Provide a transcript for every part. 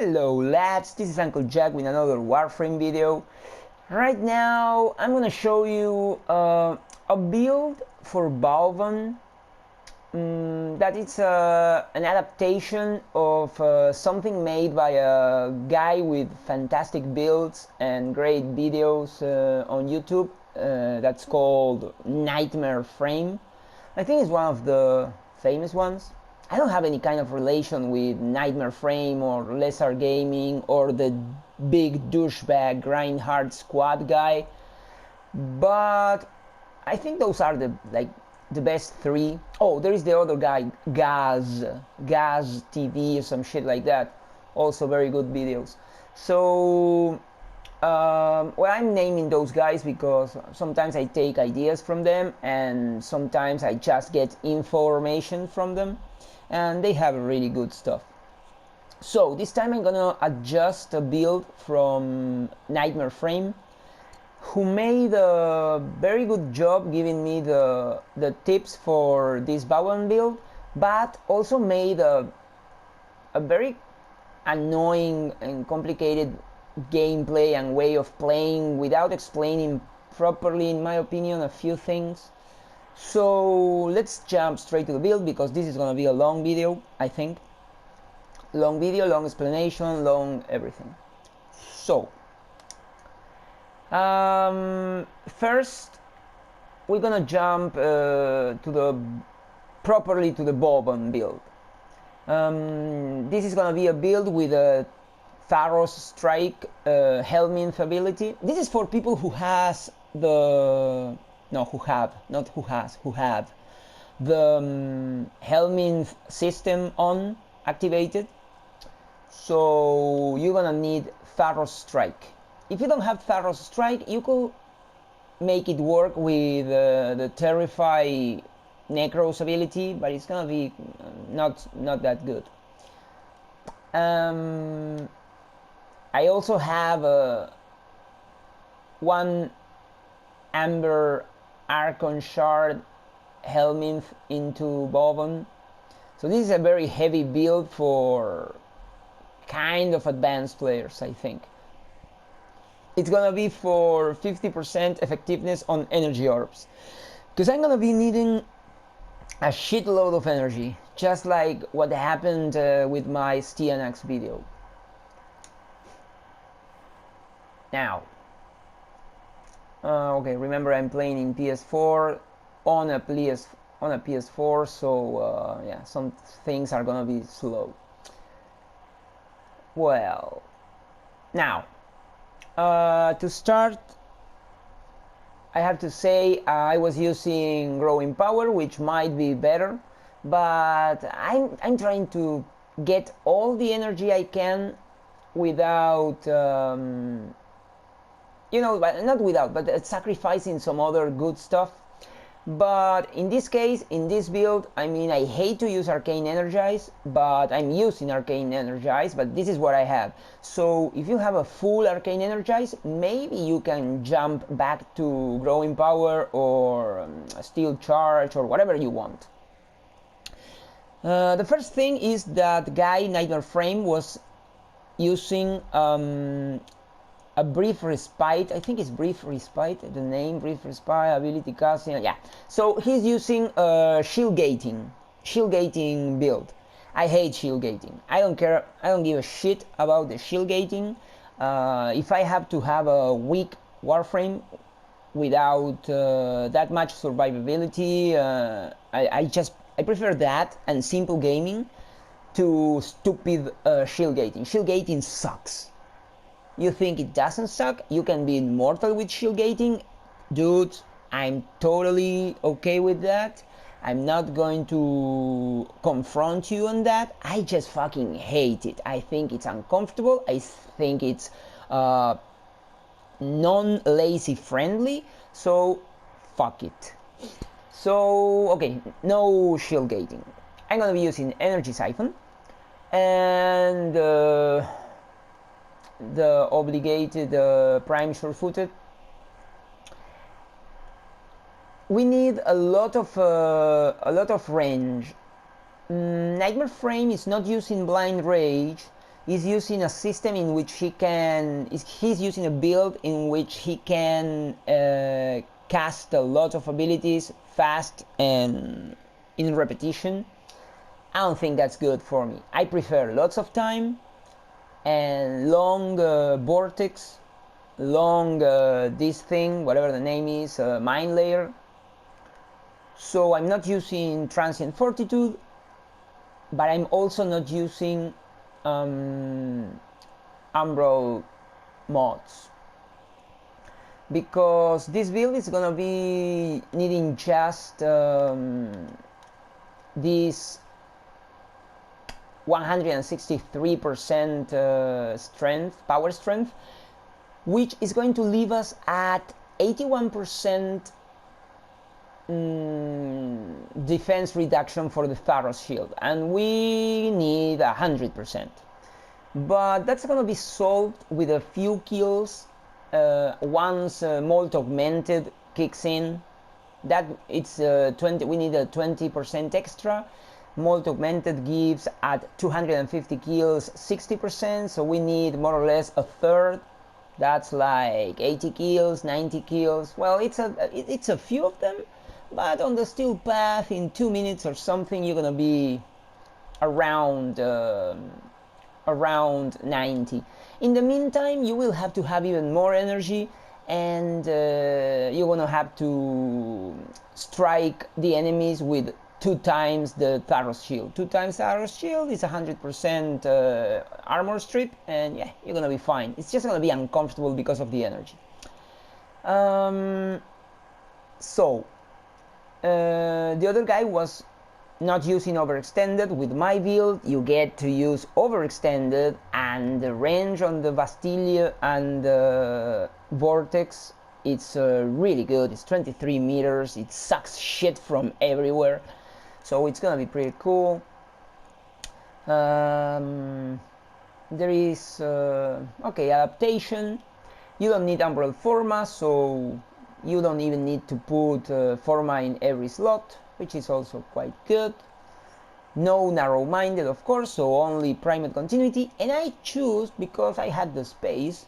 Hello lads, this is Uncle Jack with another Warframe video. Right now I'm gonna show you a build for Vauban that it's an adaptation of something made by a guy with fantastic builds and great videos on YouTube that's called Nightmare Frame. I think it's one of the famous ones. I don't have any kind of relation with Nightmare Frame or Lesser Gaming or the big douchebag grind hard squad guy, but I think those are the best three. Oh, there is the other guy, Gaz TV or some shit like that. Also very good videos. So well, I'm naming those guys because sometimes I take ideas from them and sometimes I just get information from them, and they have really good stuff. So this time I'm gonna adjust a build from Nightmare Frame, who made a very good job giving me the tips for this Vauban build, but also made a very annoying and complicated gameplay and way of playing without explaining properly, in my opinion, a few things. So let's jump straight to the build because this is gonna be a long video, I think. Long video, long explanation, long everything. So first we're gonna jump properly to the Vauban build. This is gonna be a build with a Tharos Strike Helminth ability. This is for people who has the who have the Helminth system on activated. So you're gonna need Tharos Strike. If you don't have Tharos Strike, you could make it work with the Terrify Necros ability, but it's gonna be not that good. I also have one Amber Archon Shard Helminth into Vauban. So this is a very heavy build for kind of advanced players, I think. It's gonna be for 50% effectiveness on energy orbs, because I'm gonna be needing a shitload of energy, just like what happened with my Stianax video. Now, okay, remember I'm playing in PS4 on a PS4, so yeah, some things are gonna be slow. Well, now to start, I have to say I was using growing power, which might be better, but I'm trying to get all the energy I can without not without, but sacrificing some other good stuff. But in this case, in this build, I mean, I hate to use Arcane Energize, but I'm using Arcane Energize, but this is what I have. So if you have a full Arcane Energize, maybe you can jump back to Growing Power or Steel Charge or whatever you want. The first thing is that guy Nightmare Frame was using a Brief Respite. I think it's Brief Respite, the name, Brief Respite, ability casting, yeah. So he's using shield gating build. I hate shield gating. I don't care, I don't give a shit about the shield gating. If I have to have a weak Warframe without that much survivability, I prefer that and simple gaming to stupid shield gating. Shield gating sucks. You think it doesn't suck? You can be immortal with shield gating? Dude, I'm totally okay with that. I'm not going to confront you on that. I just fucking hate it. I think it's uncomfortable. I think it's non-lazy friendly. So, fuck it. So, okay, no shield gating. I'm gonna be using Energy Siphon and the obligated Prime Sure-Footed. We need a lot of range. Nightmare Frame is not using Blind Rage, He's using a system in which he's using a build in which he can cast a lot of abilities fast and in repetition. I don't think that's good for me. I prefer lots of time and long vortex, long this thing, whatever the name is, mind layer. So I'm not using transient fortitude, but I'm also not using umbral mods, because this build is gonna be needing just this 163% power strength, which is going to leave us at 81% defense reduction for the Tharos shield, and we need 100%. But that's gonna be solved with a few kills once Molt Augmented kicks in. That it's 20. We need a 20% extra. Molt Augmented gives at 250 kills 60%, so we need more or less a third. That's like 80 kills, 90 kills. Well, it's a few of them, but on the steel path in 2 minutes or something, you're gonna be around 90. In the meantime, you will have to have even more energy, and you're gonna have to strike the enemies with 2 times the Tharos shield. 2 times Tharos shield is 100% armor strip, and yeah, you're gonna be fine. It's just gonna be uncomfortable because of the energy. The other guy was not using overextended. With my build, you get to use overextended, and the range on the Bastille and the Vortex, it's really good. It's 23 meters. It sucks shit from everywhere, so it's gonna be pretty cool. There is okay, adaptation. You don't need umbral forma, so you don't even need to put forma in every slot, which is also quite good. No narrow-minded, of course, so only primate continuity. And I choose, because I had the space,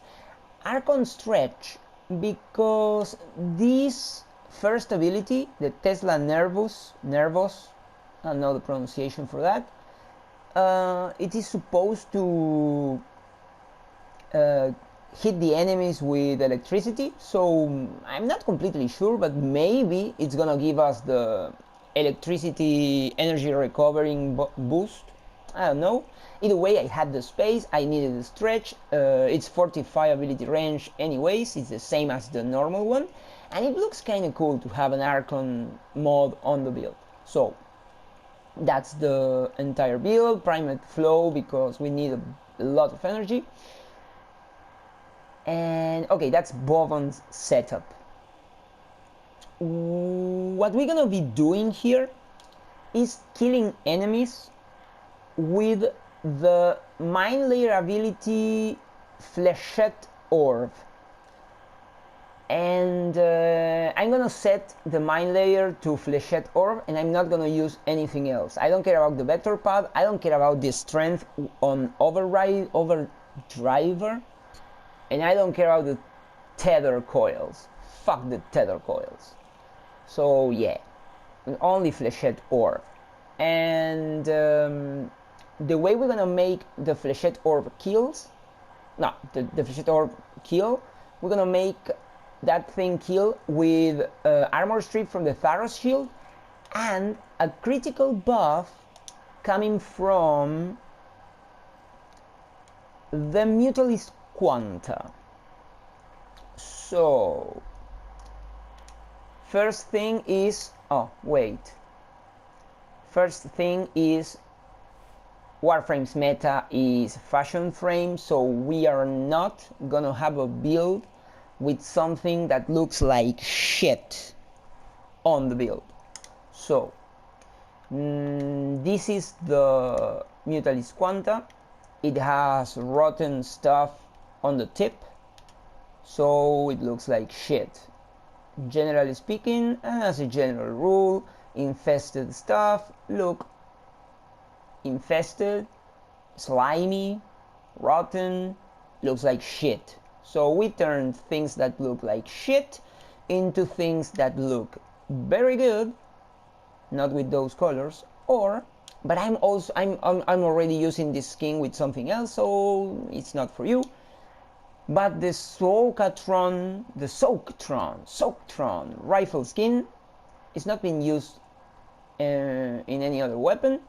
Archon Stretch, because this first ability, the Tesla Nervos, I don't know the pronunciation for that, it is supposed to hit the enemies with electricity, so I'm not completely sure, but maybe it's gonna give us the electricity energy recovering boost. I don't know. Either way, I had the space, I needed the stretch. It's 45 ability range anyways, it's the same as the normal one, and it looks kind of cool to have an Archon mod on the build. So that's the entire build. Primate flow, because we need a lot of energy. And okay, that's Vauban's setup. What we're gonna be doing here is killing enemies with the Mind Layer ability Flechette Orb. And I'm gonna set the Mind Layer to Flechette Orb, and I'm not gonna use anything else. I don't care about the Vector Pad, I don't care about the strength on Overdriver, and I don't care about the tether coils. Fuck the tether coils. So yeah, only Flechette Orb. And the way we're gonna make the Flechette Orb kills, no, the Flechette Orb kill, we're gonna make that thing kill with armor strip from the Tharos shield and a critical buff coming from the Mutualist Quanta. So first thing is, Warframe's meta is fashion frame, so we are not gonna have a build with something that looks like shit on the build. So this is the Mutualist Quanta. It has rotten stuff on the tip, so it looks like shit. Generally speaking, and as a general rule, infested stuff look infested, slimy, rotten, looks like shit. So we turned things that look like shit into things that look very good, not with those colors, but I'm already using this skin with something else, so it's not for you. But the Soakatron rifle skin is not being used in any other weapon,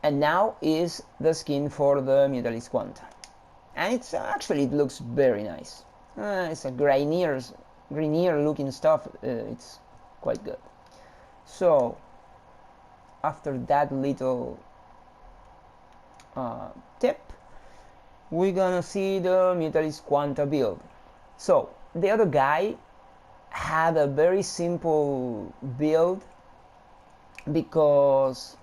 and now is the skin for the Mutalis Quanta, and it's actually, it looks very nice. It's a greenier looking stuff. It's quite good. So after that little tip, we're gonna see the Mutalis Quanta build. So the other guy had a very simple build because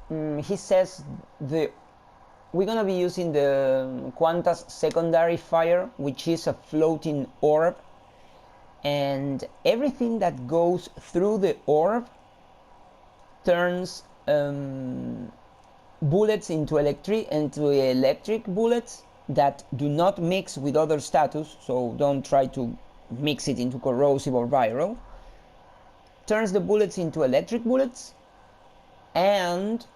he says we're gonna be using the Quanta's secondary fire, which is a floating orb, and everything that goes through the orb turns bullets into electric bullets that do not mix with other status, so don't try to mix it into corrosive or viral. Turns the bullets into electric bullets and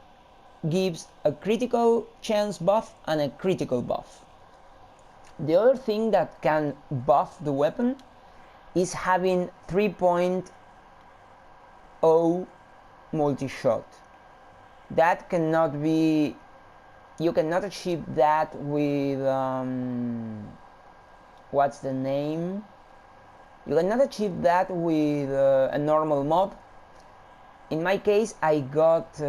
gives a critical chance buff and a critical buff. The other thing that can buff the weapon is having 3.0 multi-shot. That cannot be, you cannot achieve that with what's the name? You cannot achieve that with a normal mod. In my case, I got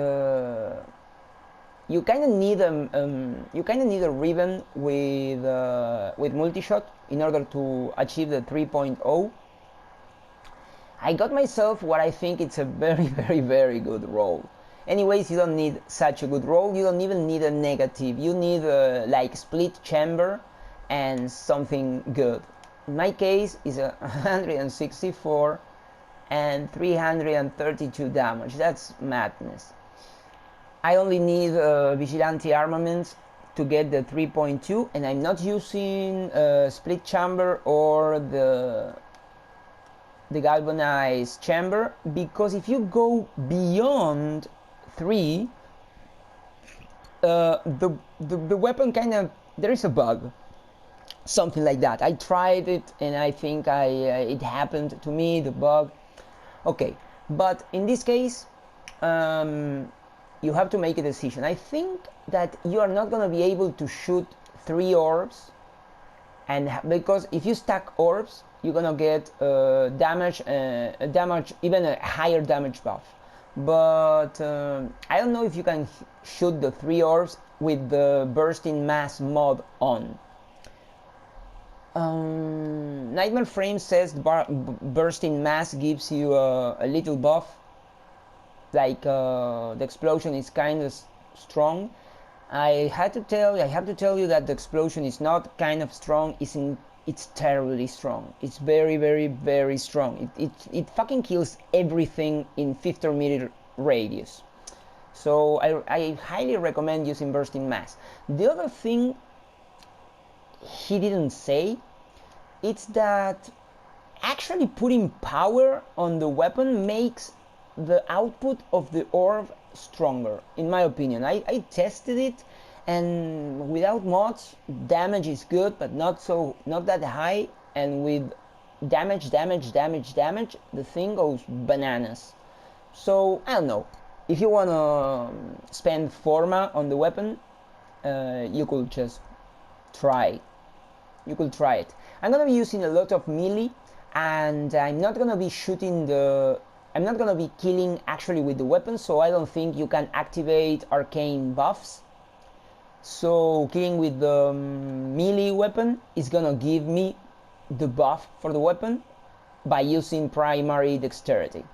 you kind of need a ribbon with multi-shot in order to achieve the 3.0. I got myself what I think it's a very good roll. Anyways, you don't need such a good roll. You don't even need a negative. You need like split chamber and something good. In my case, is a 164 and 332 damage. That's madness. I only need Vigilante armaments to get the 3.2, and I'm not using split chamber or the galvanized chamber, because if you go beyond 3, the weapon kind of, there is a bug, something like that. I tried it and I think it happened to me, the bug. Okay, but in this case you have to make a decision. I think that you are not going to be able to shoot 3 orbs, and because if you stack orbs, you're gonna get damage, even a higher damage buff. But I don't know if you can shoot the 3 orbs with the bursting mass mod on. Nightmare Frame says bursting mass gives you a little buff, like the explosion is kind of strong. I have to tell you that the explosion is not kind of strong. It's terribly strong. It's very strong. It fucking kills everything in 50-meter radius. So I highly recommend using bursting mass. The other thing he didn't say, it's that actually putting power on the weapon makes the output of the orb stronger, in my opinion. I tested it, and without mods, damage is good, but not that high, and with damage, the thing goes bananas. So I don't know, if you wanna spend forma on the weapon, you could just try. You could try it. I'm gonna be using a lot of melee, and I'm not gonna be killing actually with the weapon, so I don't think you can activate arcane buffs. So killing with the melee weapon is gonna give me the buff for the weapon by using primary dexterity.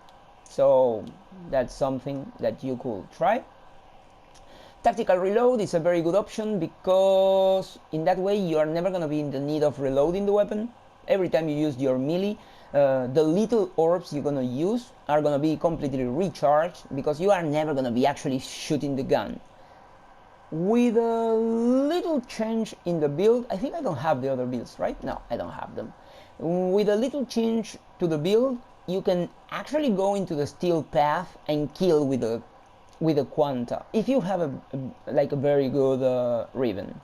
So that's something that you could try. Tactical reload is a very good option, because in that way you are never gonna be in the need of reloading the weapon. Every time you use your melee, the little orbs you're gonna use are gonna be completely recharged, because you are never gonna be actually shooting the gun. with a little change in the build. I think I don't have the other builds, right? No, I don't have them. With a little change to the build, you can actually go into the steel path and kill with a quanta if you have like a very good ribbon.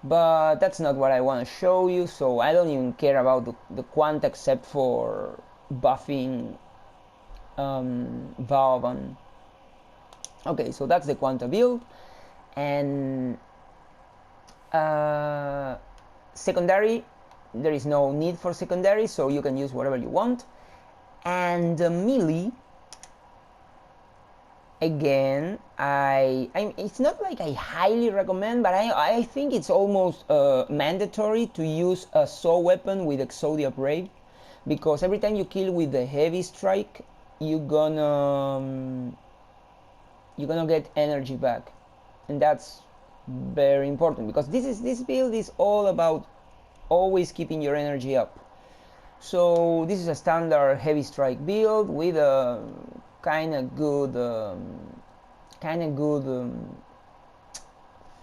But that's not what I want to show you, so I don't even care about the quanta except for buffing Vauban. Okay, so that's the quanta build. And secondary, there is no need for secondary, so you can use whatever you want. And melee, again, it's not like I highly recommend, but I think it's almost mandatory to use a saw weapon with Exodia Brave, because every time you kill with the heavy strike, you're gonna get energy back, and that's very important, because this build is all about always keeping your energy up. So this is a standard heavy strike build with a kind of good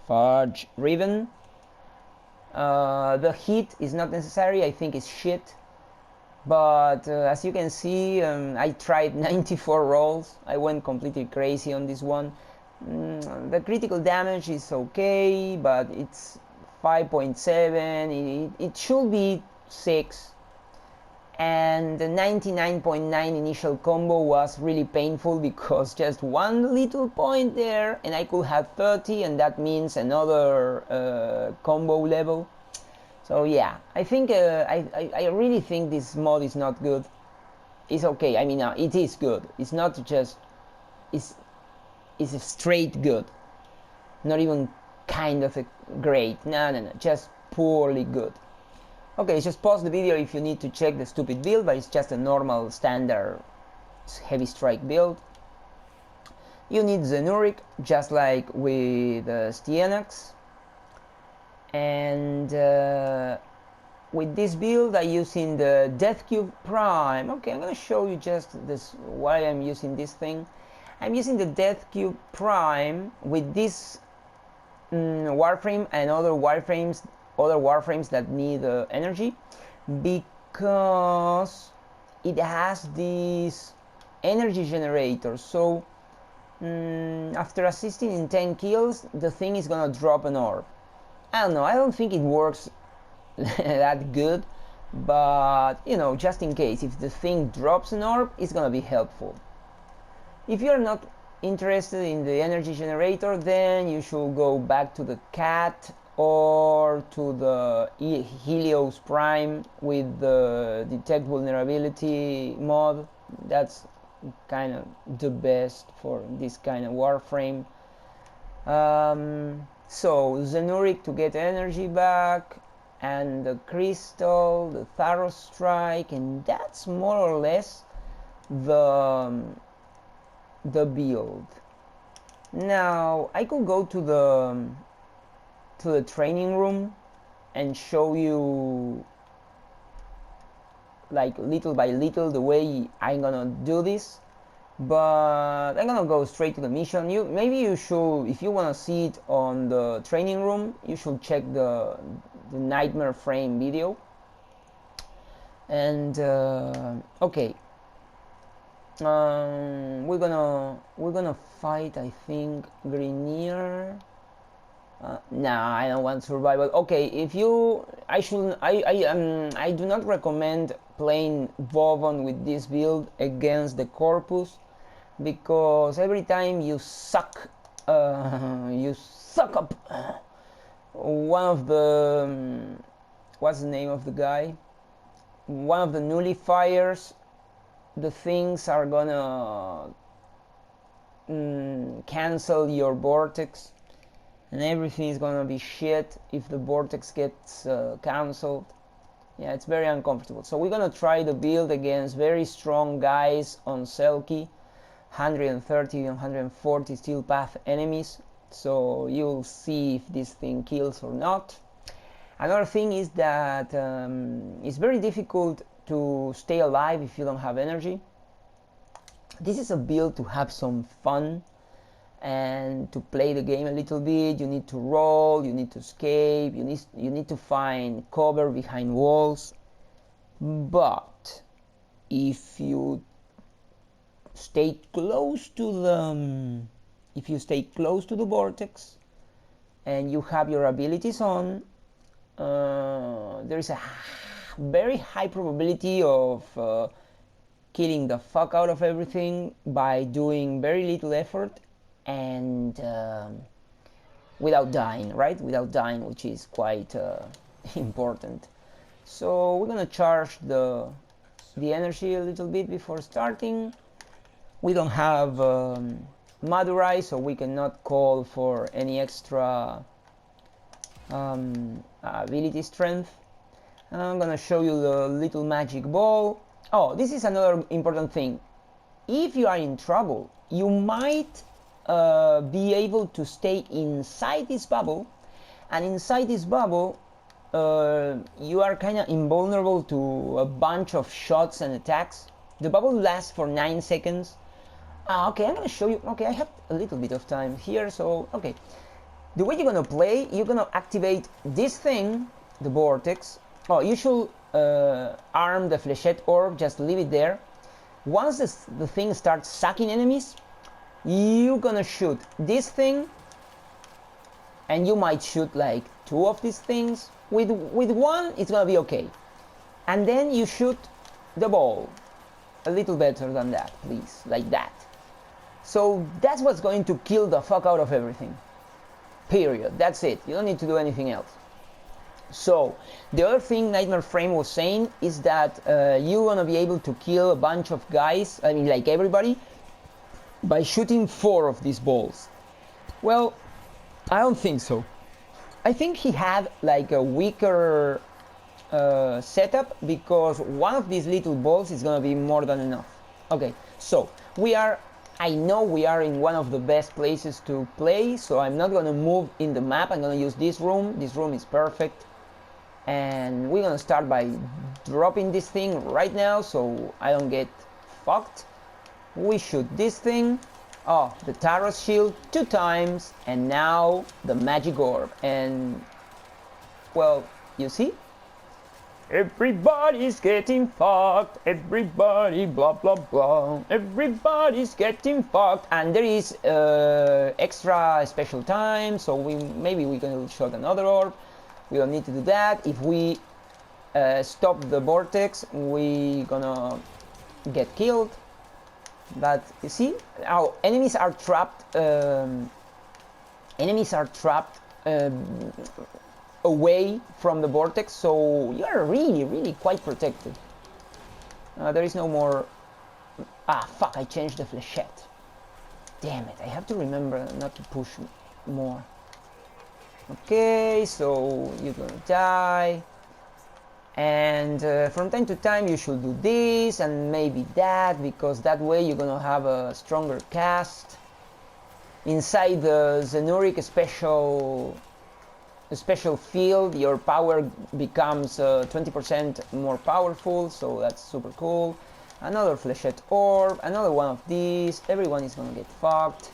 fudge ribbon. The hit is not necessary. I think it's shit, but as you can see, I tried 94 rolls. I went completely crazy on this one. The critical damage is okay, but it's 5.7. It should be 6. And the 99.9 initial combo was really painful, because just one little point there and I could have 30, and that means another combo level. So yeah, I think I really think this mod is not good. It's okay. I mean, it is good. It's not just it's straight good. Not even kind of great. No, just poorly good. Okay, just pause the video if you need to check the stupid build, but it's just a normal standard heavy strike build. You need Zenuric, just like with Stianax. And with this build I'm using the Death Cube Prime. Okay, I'm gonna show you just this why I'm using this thing. I'm using the Death Cube Prime with this Warframe and other Warframes that need energy, because it has this energy generator. So after assisting in 10 kills, the thing is gonna drop an orb. I don't know, I don't think it works that good, but you know, just in case, if the thing drops an orb, it's gonna be helpful. If you're not interested in the energy generator, then you should go back to the cat or to the Helios Prime with the detect vulnerability mod. That's kind of the best for this kind of Warframe. So Zenuric to get energy back, and the crystal, the Tharos strike, and that's more or less the build. Now I could go to the training room and show you, like, little by little the way I'm gonna do this, but I'm gonna go straight to the mission. Maybe you should, if you want to see it on the training room, you should check the Nightmare Frame video. And okay, we're gonna fight, I think, Grenier. Nah, I don't want survival. Okay, if you, I do not recommend playing Vauban with this build against the Corpus, because every time you suck up one of the what's the name of the guy? One of the nullifiers, the things are gonna cancel your vortex, and everything is gonna be shit if the vortex gets cancelled. Yeah, it's very uncomfortable. So we're gonna try the build against very strong guys on Selkie, 130 and 140 steel path enemies. So you'll see if this thing kills or not. Another thing is that it's very difficult to stay alive if you don't have energy. This is a build to have some fun. and to play the game a little bit, you need to roll, you need to escape, you need to find cover behind walls. But if you stay close to the vortex and you have your abilities on, there is a very high probability of killing the fuck out of everything by doing very little effort and without dying, right? Without dying, which is quite important. So we're gonna charge the energy a little bit before starting. We don't have Madurai, so we cannot call for any extra ability strength. And I'm gonna show you the little magic ball. Oh, this is another important thing. If you are in trouble, you might be able to stay inside this bubble, and inside this bubble you are kind of invulnerable to a bunch of shots and attacks. The bubble lasts for 9 seconds. Okay, I'm gonna show you. Okay, I have a little bit of time here, so okay. The way you're gonna play, you're gonna activate this thing, the vortex. Oh, you should arm the flechette orb, just leave it there. Once the thing starts sucking enemies, you're gonna shoot this thing, and you might shoot like 2 of these things. With one, it's gonna be okay. And then you shoot the ball. A little better than that, please, like that. So that's what's going to kill the fuck out of everything. Period. That's it. You don't need to do anything else. So the other thing Nightmare Frame was saying is that you're gonna be able to kill a bunch of guys, I mean like everybody, by shooting 4 of these balls. Well, I don't think so. I think he had like a weaker setup, because one of these little balls is gonna be more than enough. Okay, so I know we are in one of the best places to play, so I'm not gonna move in the map. I'm gonna use this room. This room is perfect. And we're gonna start by dropping this thing right now so I don't get fucked. We shoot this thing. Oh, the Taros shield 2 times, and now the magic orb. And well, you see? Everybody's getting fucked. Everybody blah blah blah. Everybody's getting fucked. And there is extra special time, so maybe we can shot another orb. We don't need to do that. If we stop the vortex, we gonna get killed. But you see, our enemies are trapped. Away from the vortex, so you're really quite protected. There is no more. Fuck! I changed the flechette. Damn it! I have to remember not to push more. Okay, so you're gonna die, and from time to time you should do this and maybe that, because that way you're gonna have a stronger cast. Inside the Zenuric special field, your power becomes 20% more powerful, so that's super cool. Another flechette orb, another one of these. Everyone is gonna get fucked.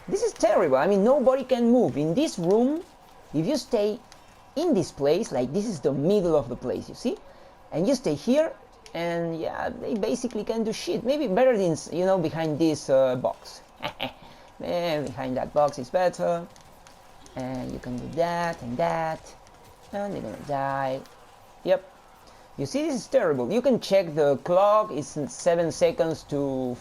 This is terrible. I mean, nobody can move in this room. If you stay in this place, like this is the middle of the place, you see, and you stay here, and yeah, they basically can do shit. Maybe better than, you know, behind this box. Behind that box is better. And you can do that, and they're gonna die. Yep. You see, this is terrible. You can check the clock. It's 7 seconds to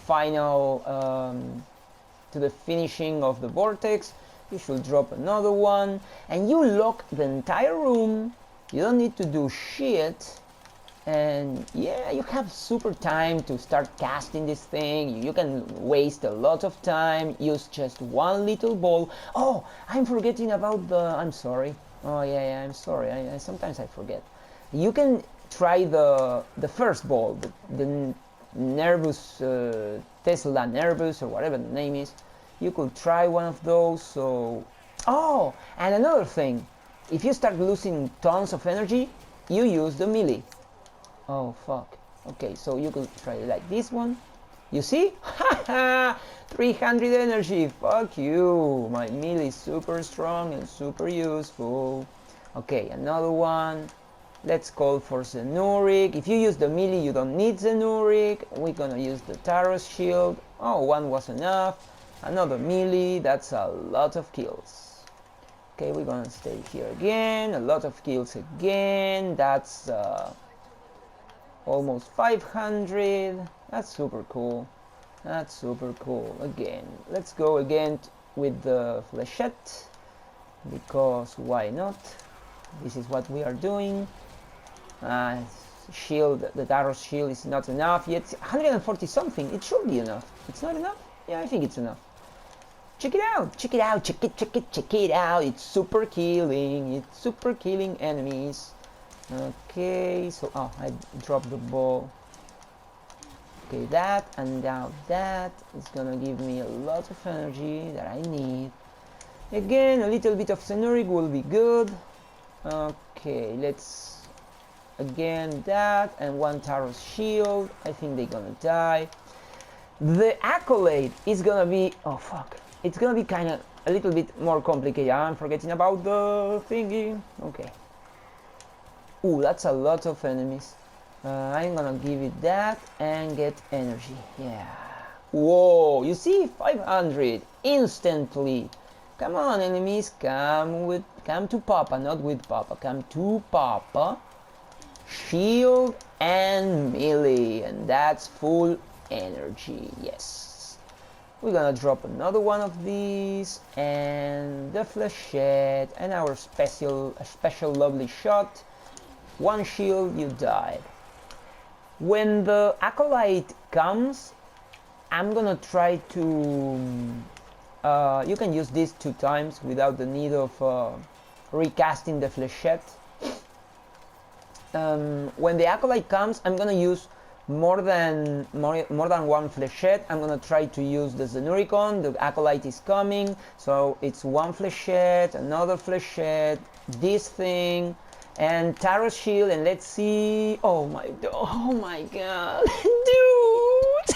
to the finishing of the vortex. You should drop another one, and you lock the entire room. You don't need to do shit. And yeah, you have super time to start casting this thing. You can waste a lot of time, use just one little ball. Oh, I'm forgetting about I'm sorry. Oh yeah, I'm sorry. Sometimes I forget. You can try the first ball, the Nervous, Tesla Nervous, or whatever the name is. You could try one of those. So, oh, and another thing, if you start losing tons of energy, you use the melee. Oh fuck. Okay, so you could try like this one. You see? Ha! 300 energy, fuck you. My melee is super strong and super useful. Okay, another one. Let's call for Zenuric. If you use the melee, you don't need Zenuric. We're gonna use the Taros shield. Oh, one was enough. Another melee, that's a lot of kills. Okay, we're gonna stay here again. A lot of kills again. That's almost 500. That's super cool. That's super cool. Again, let's go again with the flechette, because why not? This is what we are doing. Shield, the Taros shield is not enough yet. 140 something. It should be enough. It's not enough? Yeah, I think it's enough. Check it out. Check it out. Check it out. It's super killing. It's super killing enemies. Okay, so I dropped the ball. Okay, that and now that is gonna give me a lot of energy that I need. Again, a little bit of Zenuric will be good. Okay, let's again that and one Taros shield. I think they're gonna die. The accolade is gonna be, oh fuck, it's gonna be kind of a little bit more complicated. I'm forgetting about the thingy. Okay. Ooh, that's a lot of enemies. I'm gonna give it that and get energy. Yeah. Whoa, you see, 500 instantly. Come on, enemies, come to Papa, not with Papa. Come to Papa. Shield and melee, and that's full energy. Yes. We're gonna drop another one of these and the flechette and our special lovely shot. One shield, you died. When the acolyte comes, I'm gonna try to you can use this 2 times without the need of recasting the flechette. When the acolyte comes, I'm gonna use more than one flechette. I'm gonna try to use the Zenuricon. The acolyte is coming, so it's one flechette, another flechette, this thing, and Taros shield. And let's see. Oh my god, dude!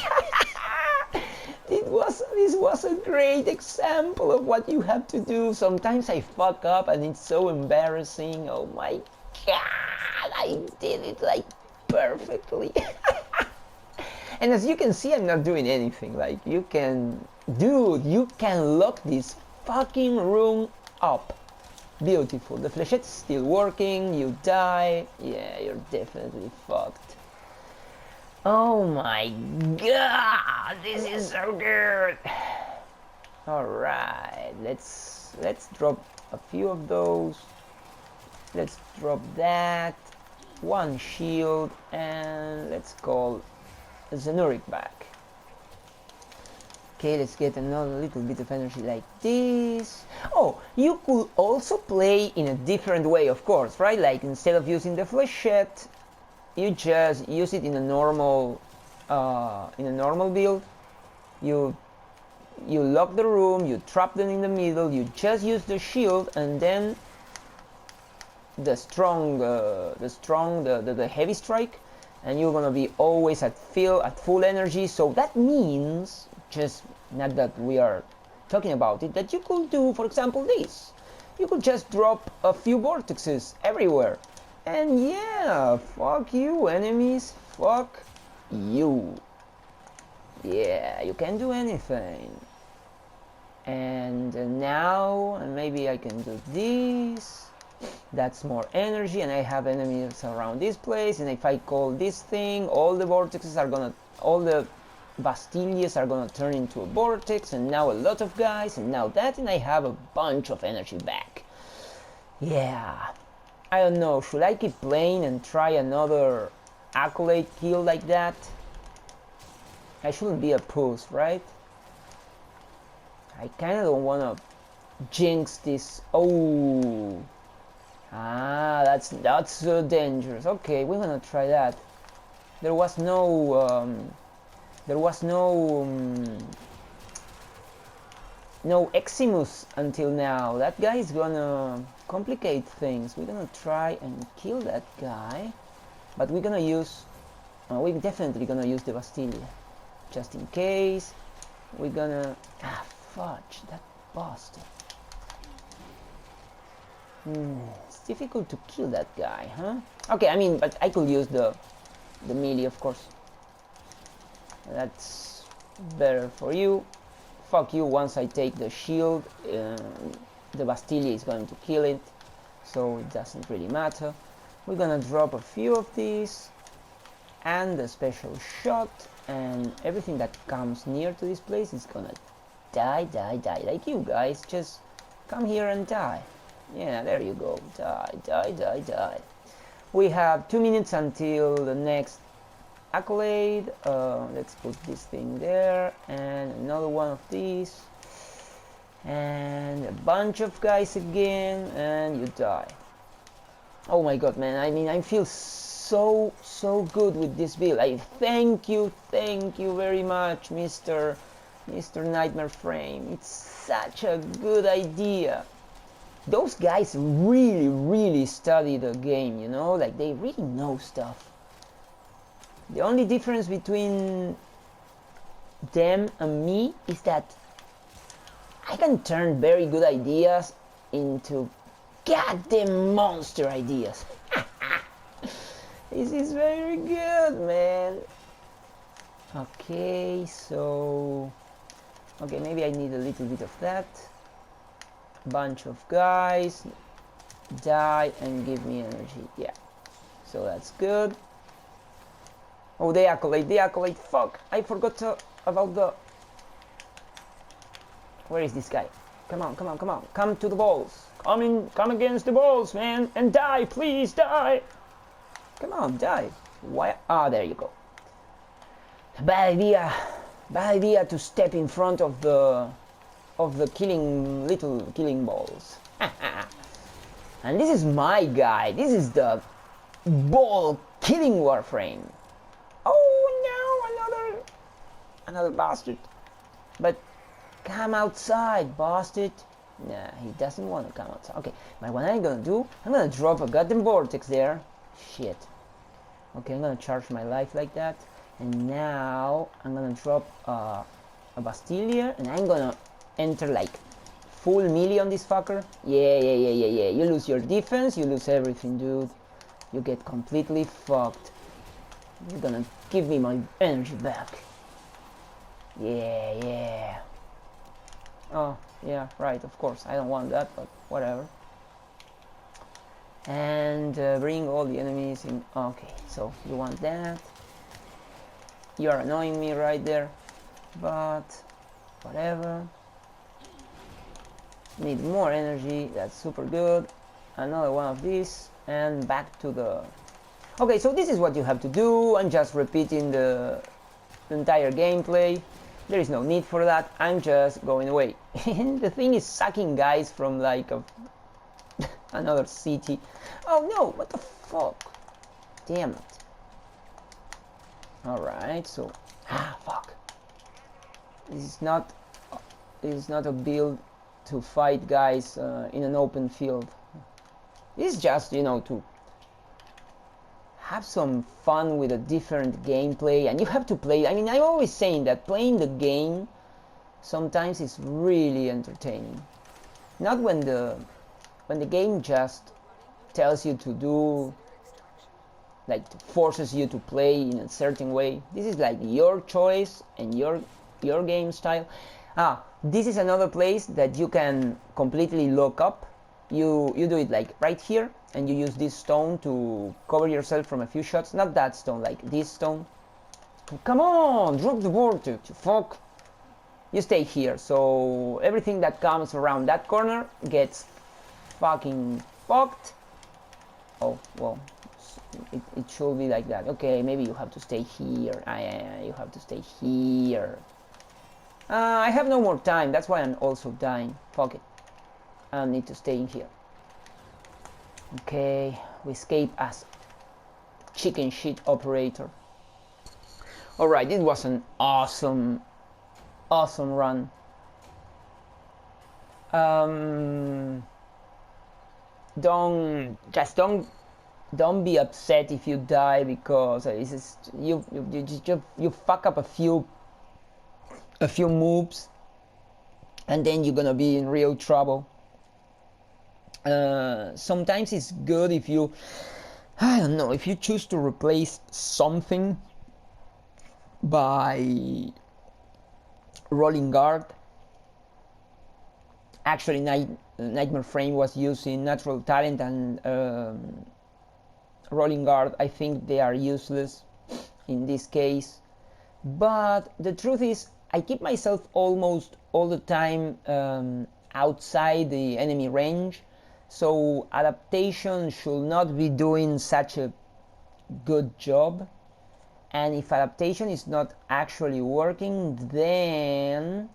This was a great example of what you have to do. Sometimes I fuck up and it's so embarrassing. Oh my god, I did it like perfectly. And as you can see, I'm not doing anything. Like, you can lock this fucking room up. Beautiful. The flechette's still working. You die. Yeah, you're definitely fucked. Oh my god, this is so good. All right, let's drop a few of those. Let's drop that, one shield, and let's call Zenuric back. Okay, let's get another little bit of energy like this. Oh, you could also play in a different way, of course, right? Like, instead of using the flechette, you just use it in a normal build. You lock the room, you trap them in the middle, you just use the shield, and then the heavy strike, and you're gonna be always at full energy. So that means, just not that we are talking about it, that you could do, for example, this. You could just drop a few vortexes everywhere. And yeah, fuck you, enemies, fuck you. Yeah, you can do anything. And now, maybe I can do this. That's more energy, and I have enemies around this place. And if I call this thing, all the Bastilles are gonna turn into a vortex, and now a lot of guys, and now that, and I have a bunch of energy back. Yeah. I don't know, should I keep playing and try another accolade kill like that? I shouldn't be a puss, right? I kinda don't wanna jinx this. Oh, that's dangerous. Okay, we're gonna try that. There was no Eximus until now. That guy is gonna complicate things. We're gonna try and kill that guy, but we're definitely gonna use the Bastille, just in case. we're gonna... Ah, fudge, that bastard. It's difficult to kill that guy, huh? Okay, I mean, but I could use the melee, of course. That's better for you. Fuck you, once I take the shield, the Bastille is going to kill it, so it doesn't really matter. We're gonna drop a few of these, and a special shot, and everything that comes near to this place is gonna die, like you guys. Just come here and die. Yeah, there you go. Die. We have 2 minutes until the next accolade. Let's put this thing there, and another one of these, and a bunch of guys again, and you die. Oh my god, man, I mean, I feel so good with this build. I thank you very much, Mr. Nightmare Frame. It's such a good idea. Those guys really study the game, you know, like they really know stuff. The only difference between them and me is that I can turn very good ideas into goddamn monster ideas. This is very good, man. Okay, so... Okay, maybe I need a little bit of that. Bunch of guys. Die and give me energy. Yeah. So that's good. Oh, the accolade. Fuck, I forgot about the... Where is this guy? Come on. Come to the balls. Come against the balls, man. And die, please, die. Come on, die. Why? Ah, there you go. Bad idea to step in front of the little killing balls. And this is my guy. This is the ball killing Warframe. Oh no, another bastard. But come outside, bastard. Nah, he doesn't want to come outside. Okay, but what I'm gonna do, I'm gonna drop a goddamn vortex there. Shit. Okay, I'm gonna charge my life like that. And now I'm gonna drop a Bastille, and I'm gonna enter like full melee on this fucker. Yeah. You lose your defense, you lose everything, dude. You get completely fucked. You're gonna give me my energy back. Yeah. Oh, yeah, right, of course. I don't want that, but whatever. And bring all the enemies in. Okay, so you want that. You are annoying me right there, but whatever. Need more energy. That's super good. Another one of these, and back to the... Okay, so this is what you have to do. I'm just repeating the entire gameplay. There is no need for that. I'm just going away. The thing is sucking guys from like another city. Oh no, what the fuck? Damn it. Alright, so... fuck. This is not a build to fight guys in an open field. It's just, you know, to have some fun with a different gameplay, and you have to play. I mean, I'm always saying that playing the game sometimes is really entertaining. Not when the game just tells you to do, like forces you to play in a certain way. This is like your choice and your game style. This is another place that you can completely lock up. You do it like right here, and you use this stone to cover yourself from a few shots. Not that stone, like this stone. Come on, drop the vortex, you fuck. You stay here, so everything that comes around that corner gets fucking fucked. Oh, well, it should be like that. Okay, maybe you have to stay here. You have to stay here. I have no more time, that's why I'm also dying. Fuck it. I need to stay in here. Okay, we escape as chicken shit operator. Alright, it was an awesome run. Don't be upset if you die, because it's just, you fuck up a few a few moves, and then you're gonna be in real trouble. Sometimes it's good if you, I don't know, if you choose to replace something by rolling guard. Actually, Nightmare Frame was using natural talent and rolling guard. I think they are useless in this case. But the truth is, I keep myself almost all the time outside the enemy range, so adaptation should not be doing such a good job. And if adaptation is not actually working, then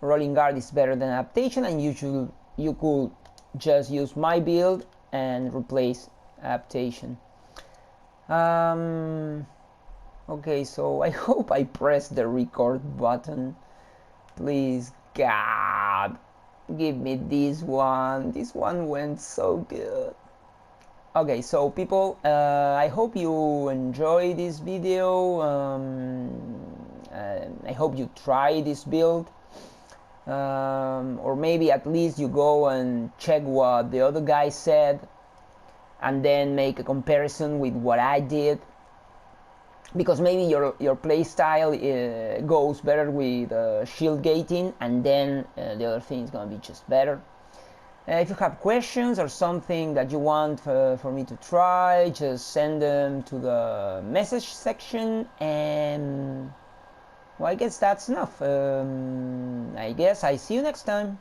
rolling guard is better than adaptation, and you could just use my build and replace adaptation. Okay, so I hope I pressed the record button. Please, God, give me this one. This one went so good. Okay, so people, I hope you enjoy this video. I hope you try this build. Or maybe at least you go and check what the other guy said and then make a comparison with what I did, because maybe your playstyle goes better with shield gating, and then the other thing is gonna be just better. If you have questions or something that you want for me to try, just send them to the message section, and well, I guess that's enough. I guess I see you next time.